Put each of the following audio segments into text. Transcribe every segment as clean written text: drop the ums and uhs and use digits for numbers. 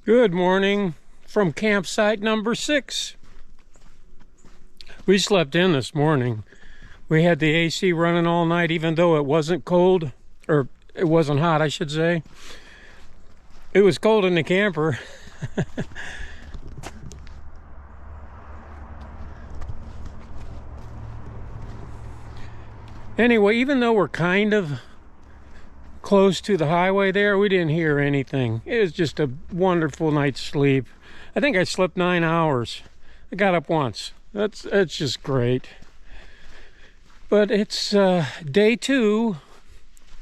Good morning from campsite number 6. We slept in this morning. We had the AC running all night, even though it wasn't cold, or it wasn't hot, I should say. It was cold in the camper. Anyway, even though we're kind of close to the highway there, we didn't hear anything. It was just a wonderful night's sleep. I think I slept 9 hours. I got up once. That's just great. But it's day 2.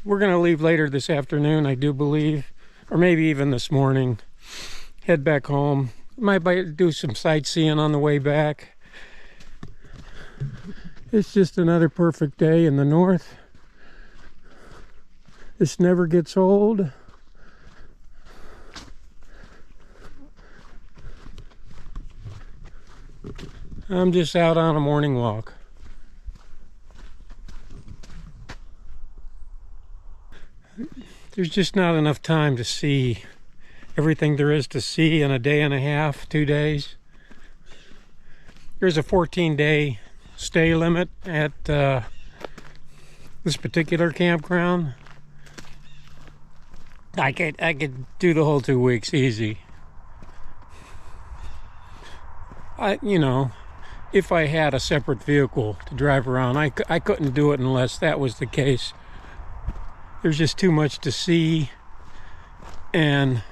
We're gonna leave later this afternoon, I do believe, or maybe even this morning. Head back home. Might do some sightseeing on the way back. It's just another perfect day in the north. This never gets old. I'm just out on a morning walk. There's just not enough time to see everything there is to see in a day and a half, 2 days. There's a 14-day stay limit at this particular campground. I could do the whole 2 weeks easy. If I had a separate vehicle to drive around, I couldn't do it unless that was the case. There's just too much to see, and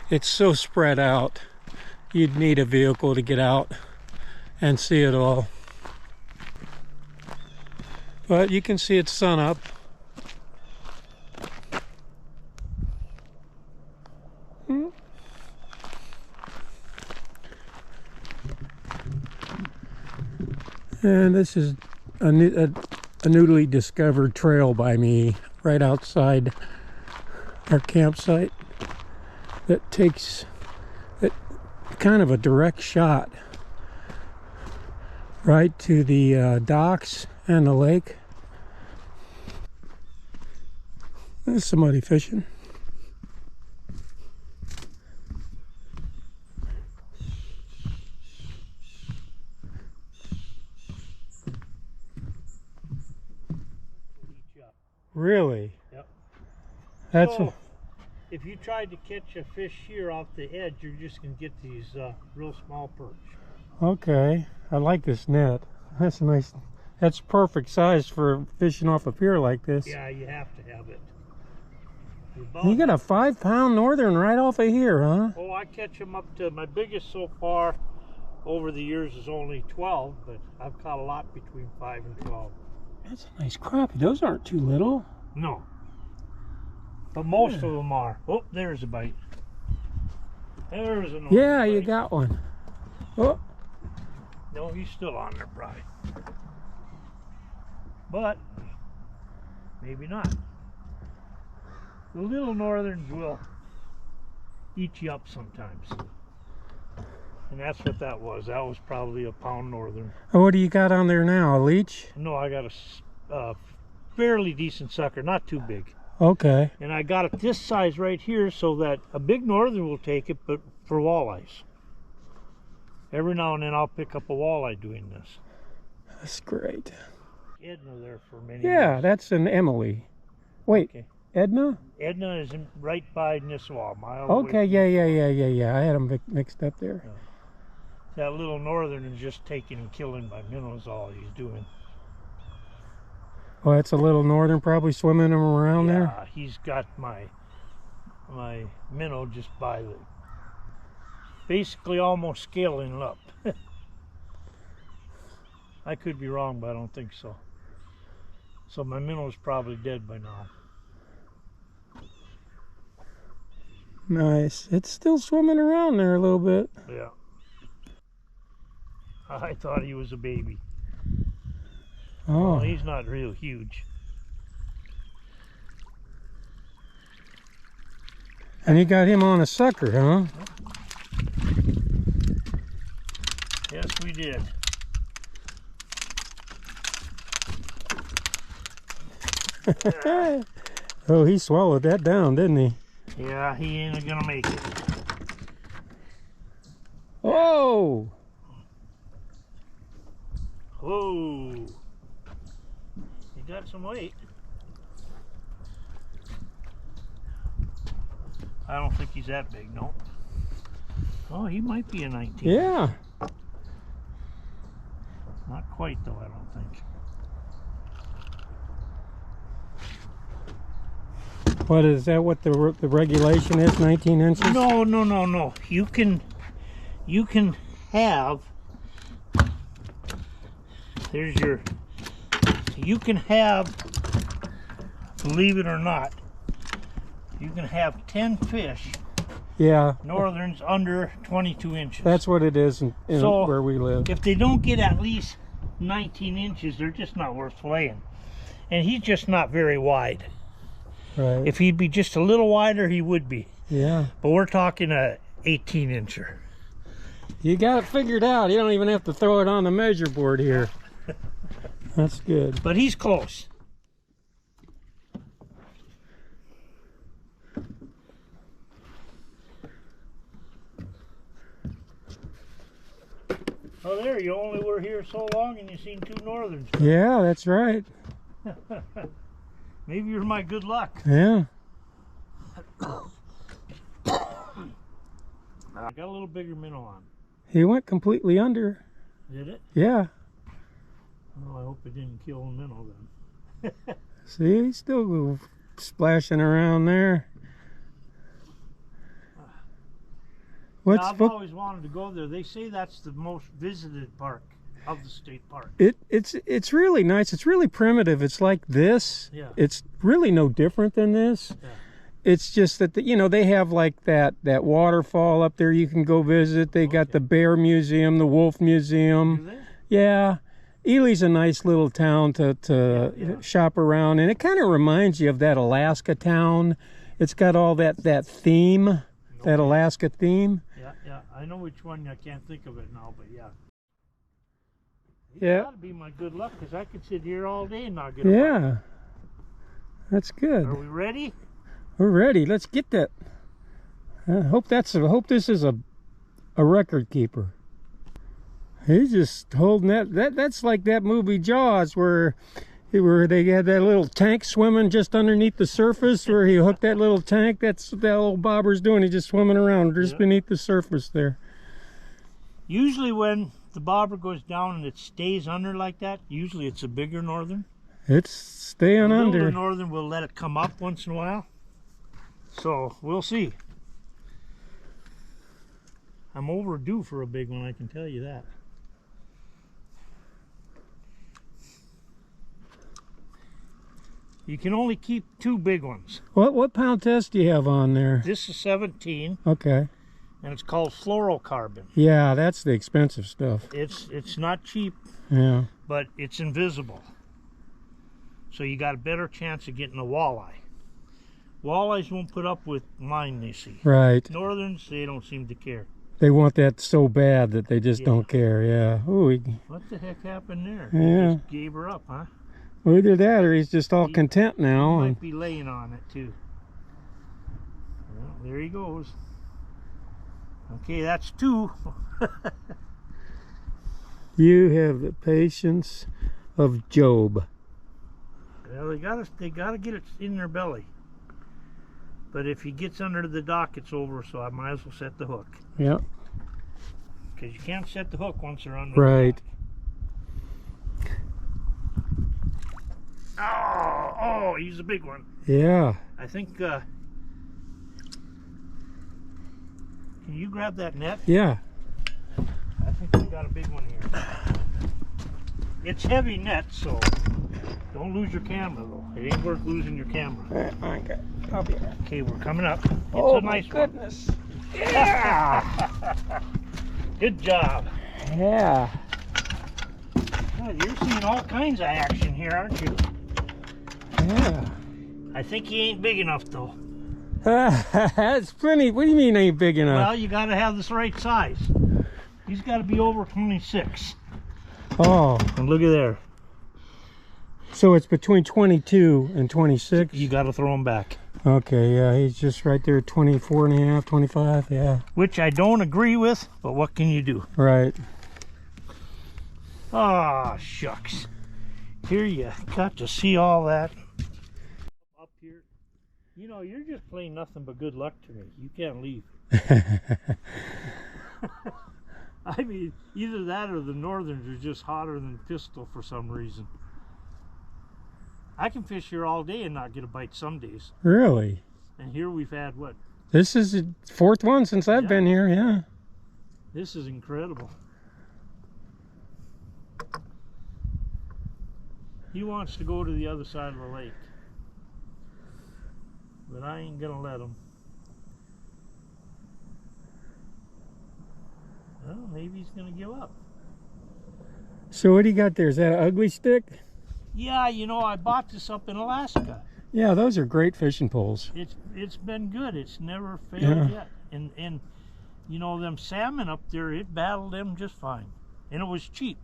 it's so spread out. You'd need a vehicle to get out and see it all. But you can see it's sun up. And this is a newly discovered trail by me right outside our campsite that takes kind of a direct shot right to the docks and the lake. There's somebody fishing. Really? Yep. That's so, if you tried to catch a fish here off the edge, you're just going to get these real small perch. okay. I like this net. That's nice. That's perfect size for fishing off a pier like this. Yeah, you have to have it. You got a 5-pound northern right off of here, huh? Oh, I catch them up to, my biggest so far over the years is only 12, but I've caught a lot between 5 and 12. That's a nice crappie. Those aren't too little. No. But most of them are. Oh, there's a bite. There's a Yeah, bite. you got one. Oh. No, he's still on there, probably. But maybe not. The little northerns will eat you up sometimes. And that's what that was. That was probably a pound northern. Oh, what do you got on there now? A leech? No, I got a fairly decent sucker, not too big. Okay. And I got it this size right here so that a big northern will take it, but for walleyes. Every now and then I'll pick up a walleye doing this. That's great. Edna there for many Yeah, years. that's an Emily. Wait, okay. Edna? Edna is right by Nisswa, a mile Okay, away. yeah. I had them mixed up there. Yeah. That little northern is just taking and killing my minnows, all he's doing. Oh, that's a little northern probably swimming them around there? Yeah, he's got my minnow just by the, basically almost scaling up. I could be wrong, but I don't think so. So my minnow's probably dead by now. Nice. It's still swimming around there a little bit. Yeah. I thought he was a baby. Oh. Well, he's not real huge. And you got him on a sucker, huh? Yes, we did. Oh, he swallowed that down, didn't he? Yeah, he ain't gonna make it. Whoa! Whoa! He got some weight. I don't think he's that big, no. Oh, he might be a 19. Yeah. Not quite, though, I don't think. What is that? What the regulation is? 19 inches? No. You can have. There's your. You can have. Believe it or not, you can have 10 fish. Yeah. Northerns under 22 inches. That's what it is in So, where we live. If they don't get at least 19 inches, they're just not worth filleting. And he's just not very wide. Right. If he'd be just a little wider, he would be. Yeah. But we're talking a 18-incher. You got it figured out. You don't even have to throw it on the measure board here. That's good. But he's close. Oh, there, you only were here so long and you seen 2 northerns. Yeah, that's right. Maybe you're my good luck. Yeah. I got a little bigger minnow on. He went completely under. Did it? Yeah. Oh, I hope it didn't kill the minnow then. See, he's still splashing around there. Yeah, I've always wanted to go there. They say that's the most visited park of the state park. It's really nice. It's really primitive. It's like this. Yeah. It's really no different than this. Yeah. It's just that they have like that waterfall up there you can go visit. They got the Bear Museum, the Wolf Museum. Do they? Yeah. Ely's a nice little town to shop around, and it kind of reminds you of that Alaska town. It's got all that theme, that Alaska theme. Yeah. I know which one. I can't think of it now, but yeah. Yeah. That'd be my good luck, because I could sit here all day and not get a Yeah. bite. That's good. Are we ready? We're ready. Let's get that. I hope this is a record keeper. He's just holding that's like that movie Jaws where they had that little tank swimming just underneath the surface, where he hooked that little tank. That's what that old bobber's doing. He's just swimming around just beneath the surface there. Usually when the bobber goes down and it stays under like that, usually it's a bigger northern. It's staying A under. little northern will let it come up once in a while. So we'll see. I'm overdue for a big one, I can tell you that. You can only keep 2 big ones. What pound test do you have on there? This is 17, Okay. and it's called fluorocarbon. Yeah, that's the expensive stuff. It's not cheap, Yeah. but it's invisible. So you got a better chance of getting a walleye. Walleyes won't put up with line, they see. Right. Northerns, they don't seem to care. They want that so bad that they just don't care. Yeah. Ooh. What the heck happened there? Yeah. He just gave her up, huh? Well, either that or he's just all content now. Might be laying on it too. Well, there he goes. Okay, that's 2. You have the patience of Job. Well, they gotta get it in their belly. But if he gets under the dock, it's over. So I might as well set the hook. Yep. Because you can't set the hook once they're under. Right. The dock. Oh, he's a big one. Yeah. I think. Can you grab that net? Yeah. I think we got a big one here. It's heavy net, so don't lose your camera, though. It ain't worth losing your camera. Okay. I'll be back. Okay, we're coming up. It's a nice goodness. one. Yeah. Good job. Yeah. God, you're seeing all kinds of action here, aren't you? Yeah. I think he ain't big enough, though. That's plenty. What do you mean ain't big enough? Well, you got to have this right size. He's got to be over 26. Oh. And look at there. So it's between 22 and 26? You got to throw him back. Okay, yeah, he's just right there, 24 and a half, 25, yeah. Which I don't agree with, but what can you do? Right. Ah, shucks. Here you got to see all that. Up here. You know, you're just playing nothing but good luck to me. You can't leave. I mean, either that or the northerns are just hotter than pistol for some reason. I can fish here all day and not get a bite some days. Really? And here we've had what? This is the fourth one since I've been here, yeah. This is incredible. He wants to go to the other side of the lake. But I ain't gonna let him. Well, maybe he's gonna give up. So what do you got there? Is that an ugly stick? Yeah, you know, I bought this up in Alaska. Yeah, those are great fishing poles. It's been good. It's never failed yet. And you know, them salmon up there, it battled them just fine. And it was cheap.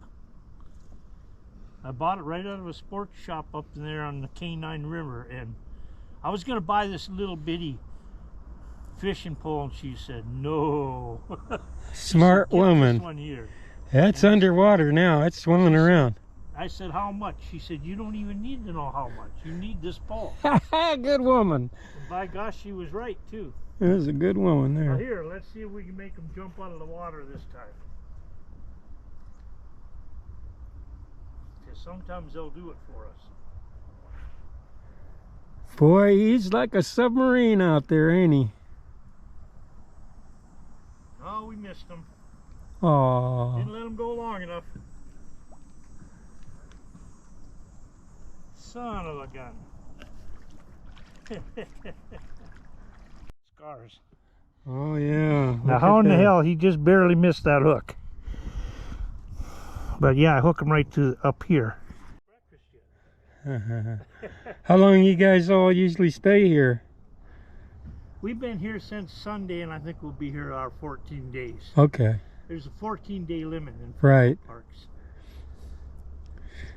I bought it right out of a sports shop up there on the Canine River, and I was gonna buy this little bitty fishing pole, and she said no. Smart said, woman. This one here. That's underwater now. It's swimming around. I said, how much? She said, you don't even need to know how much. You need this pole. Good woman. And by gosh, she was right, too. That was a good woman there. Now here, let's see if we can make them jump out of the water this time. Because sometimes they'll do it for us. Boy, he's like a submarine out there, ain't he? Oh, we missed him. Aww. Didn't let him go long enough. Son of a gun. Scars. Oh, yeah. Now, how in the hell he just barely missed that hook? But yeah, I hook him right to up here. How long you guys all usually stay here? We've been here since Sunday, and I think we'll be here our 14 days. Okay. There's a 14-day limit in Right. parks.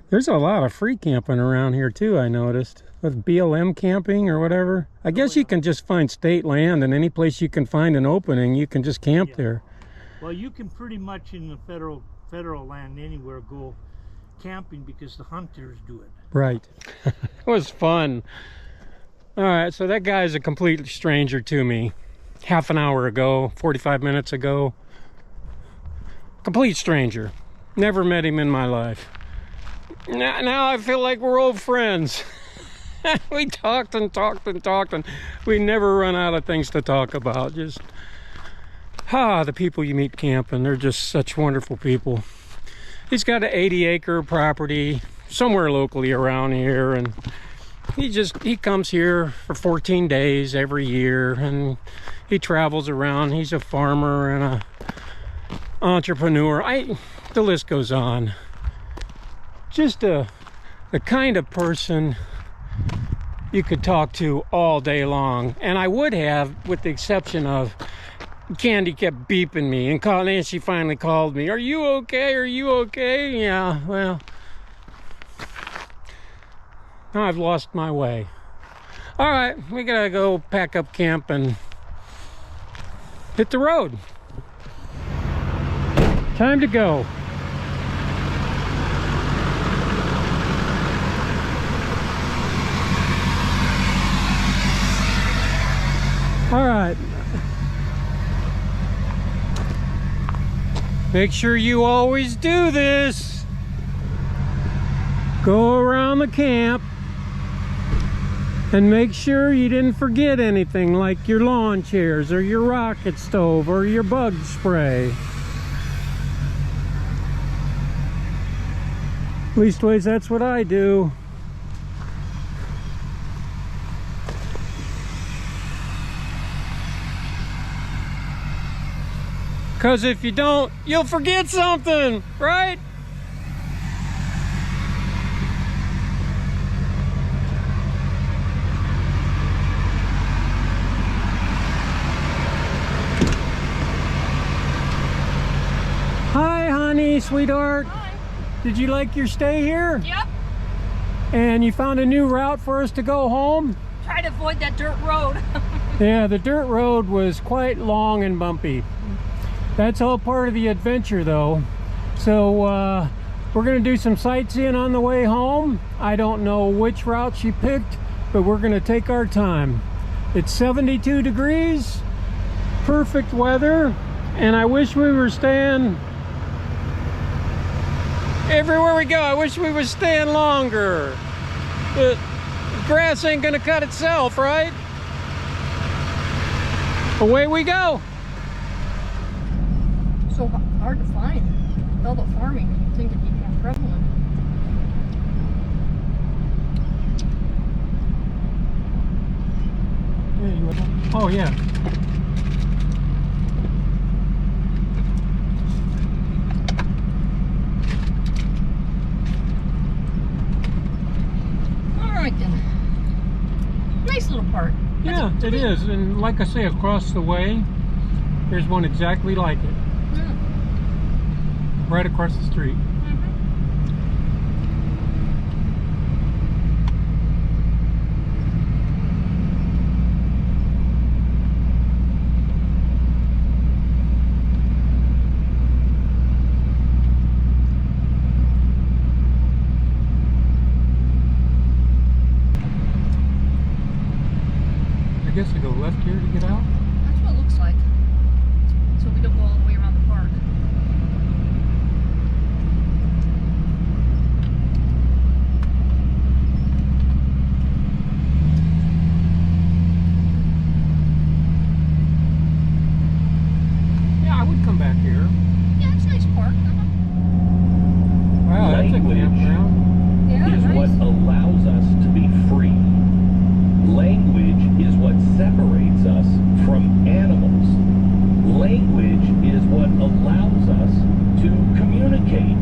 There's a lot of free camping around here too, I noticed. With BLM camping or whatever. I guess you can just find state land, and any place you can find an opening, you can just camp there. Well, you can pretty much in the federal land anywhere go camping because the hunters do it. Right. It was fun. All right, so that guy's a complete stranger to me. Half an hour ago, 45 minutes ago. Complete stranger. Never met him in my life. Now I feel like we're old friends. We talked and talked and talked, and we never run out of things to talk about. Just, the people you meet camping, they're just such wonderful people. He's got an 80-acre property somewhere locally around here, and he comes here for 14 days every year, and he travels around. He's a farmer and a entrepreneur. The list goes on. Just the kind of person you could talk to all day long, and I would have, with the exception of Candy kept beeping me and calling, and she finally called me. Are you okay? Are you okay? Yeah, well, now I've lost my way. All right, we gotta go pack up camp and hit the road. Time to go. All right. Make sure you always do this. Go around the camp and make sure you didn't forget anything, like your lawn chairs or your rocket stove or your bug spray. Leastways, that's what I do. Because if you don't, you'll forget something, right? Hi, honey, sweetheart. Hi. Did you like your stay here? Yep. And you found a new route for us to go home? try to avoid that dirt road. Yeah, the dirt road was quite long and bumpy. That's all part of the adventure though. So we're gonna do some sightseeing on the way home. I don't know which route she picked, but we're gonna take our time. It's 72 degrees, perfect weather, and I wish we were staying everywhere we go. I wish we were staying longer. The grass ain't gonna cut itself, right? Away we go. So hard to find. With all the farming, you'd think it'd be more prevalent. Oh yeah. All right then. Nice little park. Yeah, it is. And like I say, across the way, there's one exactly like it. Yeah. Right across the street. I guess I go left here to get out. That's what it looks like. So we don't go all the way around the park. Yeah, I would come back here. Yeah, it's a nice park. Wow, that's a campground. Yeah, is nice. what allows us to be free. Language is what separates us from animals. Language is what allows us to communicate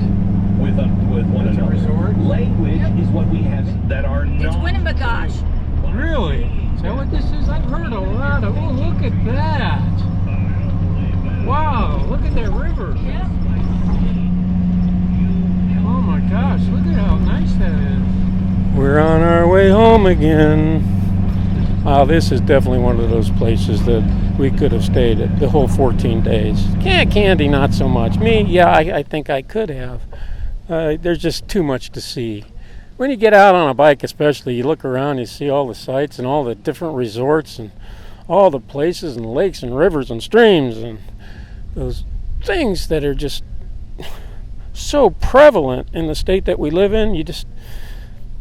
with one That's a another. resort? Language Yep. is what we have that are It's not. Winnebagosh. Really? Is that what this is? I've heard a lot of. Oh, look at that! Wow, look at that river. Yeah. Oh my gosh, look at how nice that is. We're on our way home again. Wow, this is definitely one of those places that we could have stayed at the whole 14 days. Candy, not so much. Me, yeah, I think I could have. There's just too much to see. When you get out on a bike especially, you look around, you see all the sights and all the different resorts and all the places and lakes and rivers and streams and those things that are just so prevalent in the state that we live in. You just,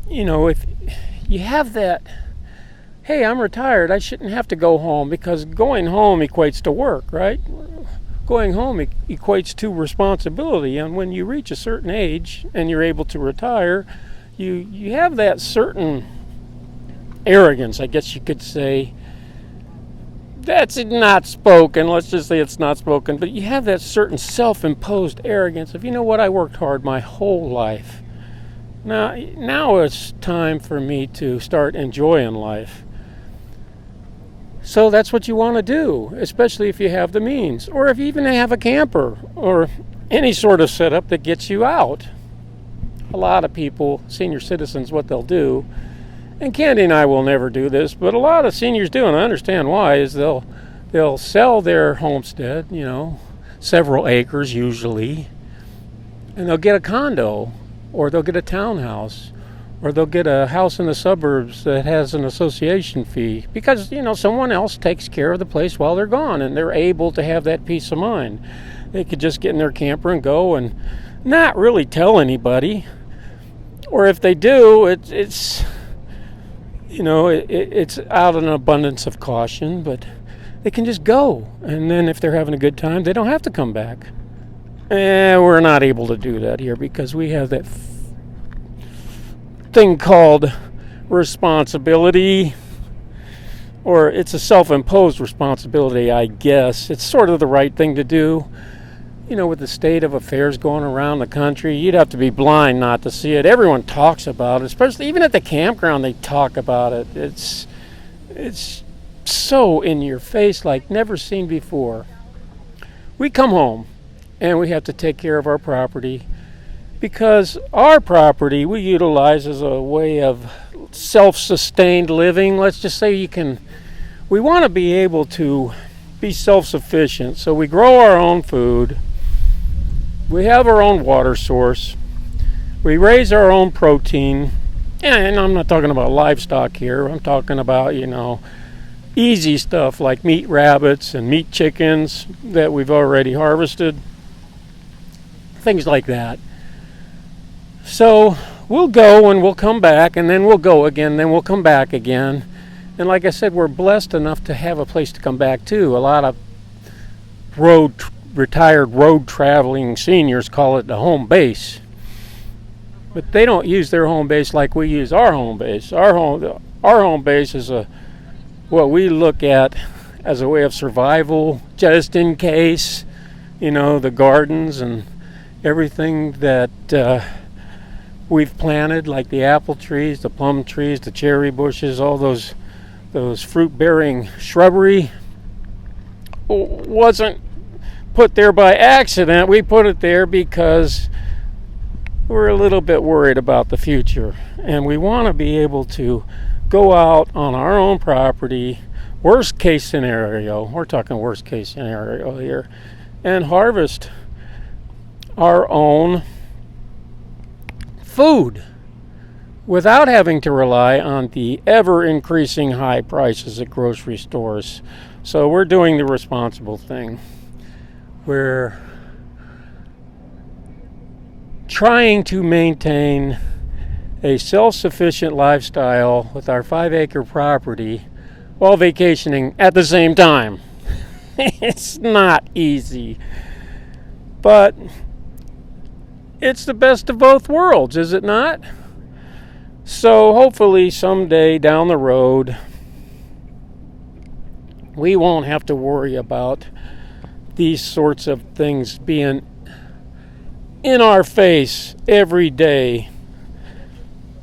if you have that, hey, I'm retired, I shouldn't have to go home, because going home equates to work, right? Going home equates to responsibility, and when you reach a certain age and you're able to retire, you have that certain arrogance, I guess you could say. That's not spoken, let's just say it's not spoken, but you have that certain self-imposed arrogance of, you know what, I worked hard my whole life. Now it's time for me to start enjoying life. So that's what you want to do, especially if you have the means, or if you even have a camper or any sort of setup that gets you out. A lot of people, senior citizens, what they'll do, and Candy and I will never do this, but a lot of seniors do, and I understand why, is they'll sell their homestead, several acres usually, and they'll get a condo, or they'll get a townhouse, or they'll get a house in the suburbs that has an association fee, because someone else takes care of the place while they're gone, and they're able to have that peace of mind. They could just get in their camper and go and not really tell anybody, or if they do, it's out of an abundance of caution, but they can just go, and then if they're having a good time, they don't have to come back. We're not able to do that here because we have that thing called responsibility, or it's a self-imposed responsibility, I guess. It's sort of the right thing to do. With the state of affairs going around the country, you'd have to be blind not to see it. Everyone talks about it, especially even at the campground, they talk about it. It's so in your face, like never seen before. We come home and we have to take care of our property, because our property we utilize as a way of self-sustained living. Let's just say we want to be able to be self-sufficient, so we grow our own food, we have our own water source, we raise our own protein, and I'm not talking about livestock here, I'm talking about, easy stuff like meat rabbits and meat chickens that we've already harvested, things like that. So we'll go and we'll come back, and then we'll go again, then we'll come back again. And like I said, we're blessed enough to have a place to come back to. A lot of retired road traveling seniors call it the home base. But they don't use their home base like we use our home base. Our home base is what we look at as a way of survival, just in case, the gardens and everything that we've planted, like the apple trees, the plum trees, the cherry bushes, all those fruit-bearing shrubbery wasn't put there by accident. We put it there because we're a little bit worried about the future, and we want to be able to go out on our own property, worst case scenario, we're talking worst case scenario here, and harvest our own food without having to rely on the ever increasing high prices at grocery stores. So we're doing the responsible thing. We're trying to maintain a self-sufficient lifestyle with our 5-acre property while vacationing at the same time. It's not easy, but it's the best of both worlds, is it not? So hopefully someday down the road we won't have to worry about these sorts of things being in our face every day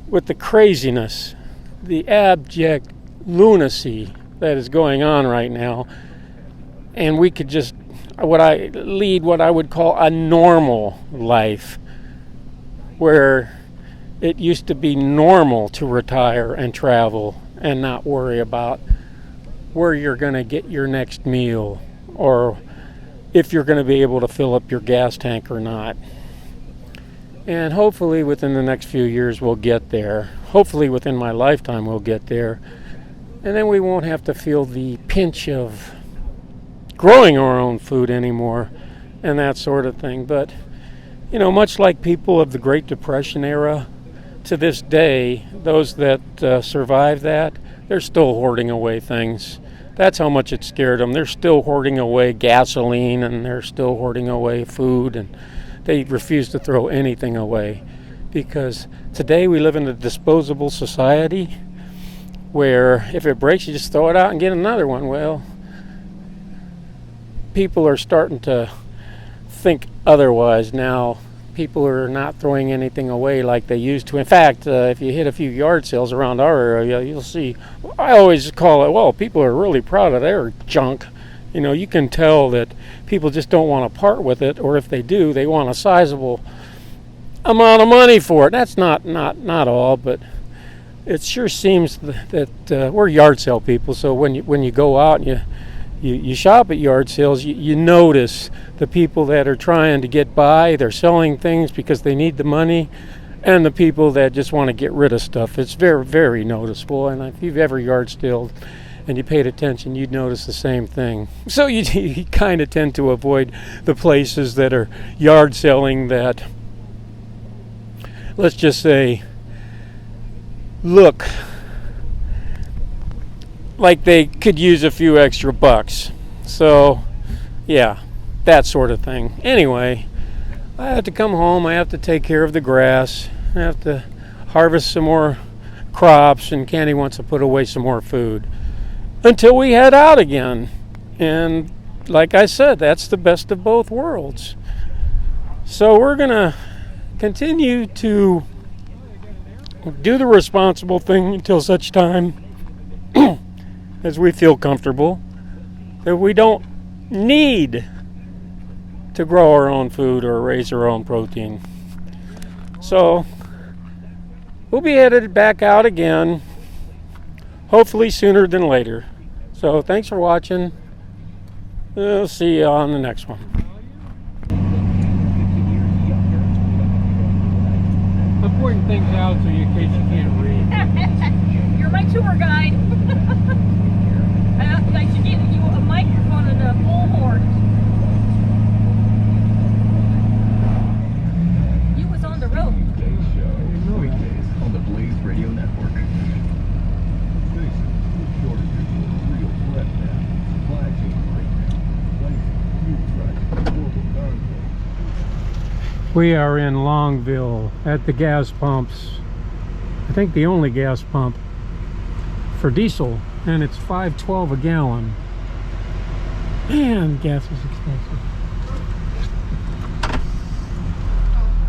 with the craziness, the abject lunacy that is going on right now, and we could just what I would call a normal life, where it used to be normal to retire and travel and not worry about where you're going to get your next meal or if you're going to be able to fill up your gas tank or not. And hopefully within the next few years we'll get there. Hopefully within my lifetime we'll get there. And then we won't have to feel the pinch of growing our own food anymore and that sort of thing. But, much like people of the Great Depression era, to this day, those that survived that, they're still hoarding away things. That's how much it scared them. They're still hoarding away gasoline, and they're still hoarding away food, and they refuse to throw anything away. Because today we live in a disposable society where if it breaks, you just throw it out and get another one. Well, people are starting to think otherwise now. People are not throwing anything away like they used to. In fact, if you hit a few yard sales around our area, you'll see, I always call it, well, people are really proud of their junk. You can tell that people just don't want to part with it, or if they do, they want a sizable amount of money for it. That's not all, but it sure seems that we're yard sale people, so when you go out and you shop at yard sales, you notice the people that are trying to get by, they're selling things because they need the money, and the people that just want to get rid of stuff. It's very, very noticeable, and if you've ever yard saled and you paid attention, you'd notice the same thing. So you kind of tend to avoid the places that are yard selling that, let's just say, look like they could use a few extra bucks. So, yeah, that sort of thing. Anyway, I have to come home. I have to take care of the grass. I have to harvest some more crops, and Candy wants to put away some more food until we head out again. And like I said, that's the best of both worlds. So we're going to continue to do the responsible thing until such time as we feel comfortable that we don't need to grow our own food or raise our own protein. So we'll be headed back out again, hopefully sooner than later. So thanks for watching. We'll see you on the next one. I'm pointing things out so in case you can't read. You're my tour guide. I should give you a microphone and a bullhorn. You was on the road. Weekdays on the Blaze Radio Network. We are in Longville at the gas pumps. I think the only gas pump for diesel, and it's $5.12 a gallon. Man, gas is expensive.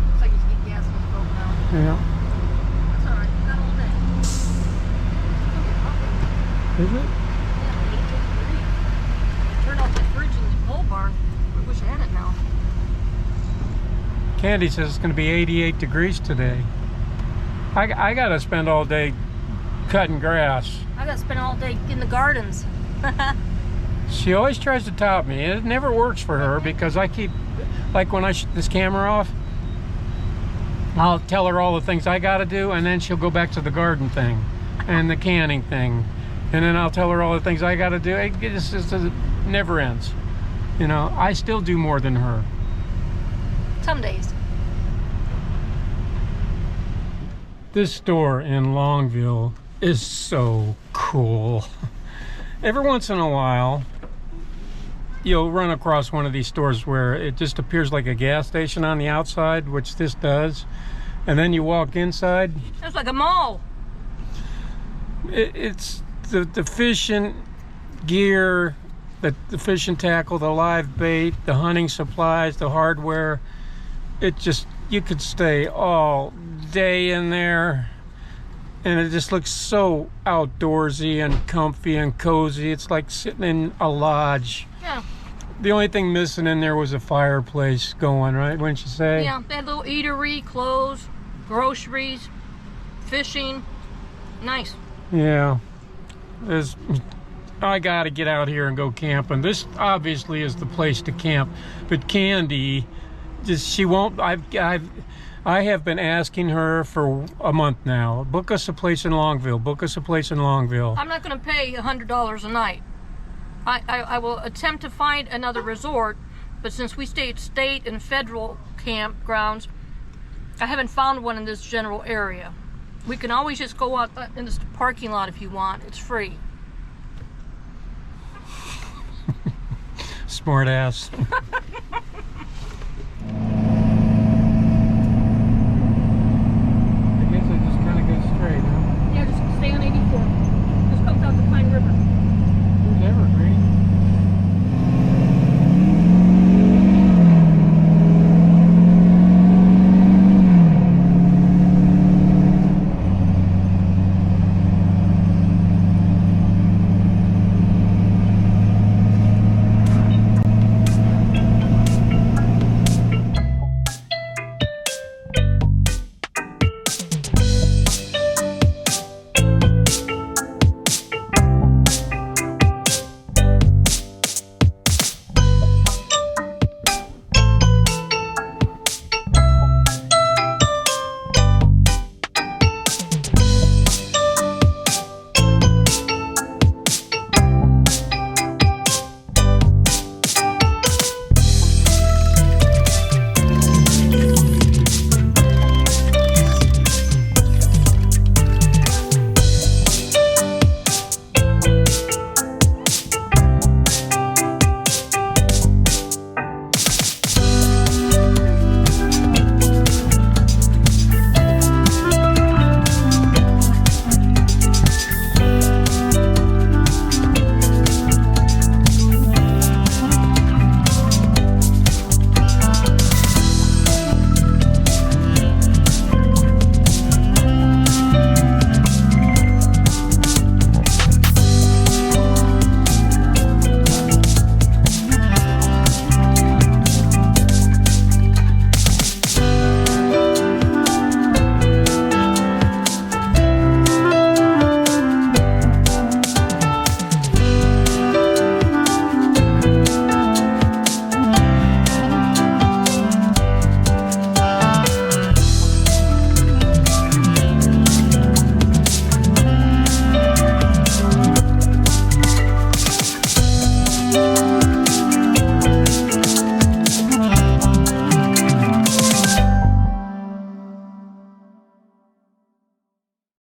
Looks like you should get gas in the boat now. Yeah. That's alright, you got all day. Is it? Yeah, 88 degrees. Turned off the fridge in the pole barn. I wish I had it now. Candy says it's going to be 88 degrees today. I got to spend all day cutting grass. I gotta spend all day in the gardens. She always tries to top me. It never works for her because I keep, like when I shut this camera off, I'll tell her all the things I got to do, and then she'll go back to the garden thing and the canning thing. And then I'll tell her all the things I got to do. It just never ends. You know, I still do more than her. Some days. This store in Longville is so cool. Every once in a while, you'll run across one of these stores where it just appears like a gas station on the outside, which this does. And then you walk inside. It's like a mall. It's the fishing gear, the fishing tackle, the live bait, the hunting supplies, the hardware. It just, you could stay all day in there, and it just looks so outdoorsy and comfy and cozy. It's like sitting in a lodge. Yeah. The only thing missing in there was a fireplace going, right? Wouldn't you say? Yeah, they had little eatery, clothes, groceries, fishing. Nice. Yeah. I gotta get out here and go camping. This obviously is the place to camp, but Candy, she won't. I have been asking her for a month now. Book us a place in Longville. Book us a place in Longville. I'm not going to pay $100 a night. I will attempt to find another resort, but since we stay at state and federal campgrounds, I haven't found one in this general area. We can always just go out in this parking lot if you want. It's free. Smart ass.